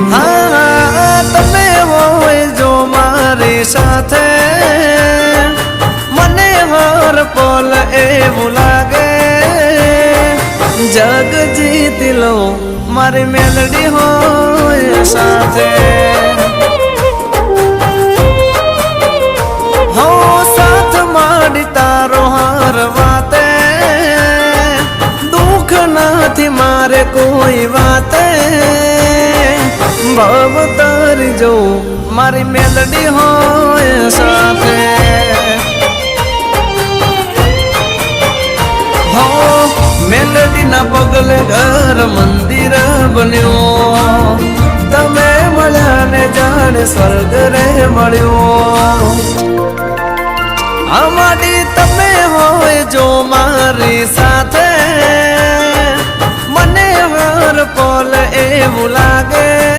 હા તમે હોય જો મારી સાથે મને હર પલ એવું લાગે જગ જીતી લો મારી મેલડી હોય સાથે હો સાથ માંડી તારો હર વાતે દુઃખ નથી મારે કોઈ વાતે ભાવ તારી જો મારી મેલડી હોય સાથે હો મેલડી ના પગલે ઘર મંદિર બન્યો તમે મળ્યા ને જાણે સ્વર્ગ રે મળ્યો અમારી તમે હોય જો મારી સાથે મને હર પલ એવું લાગે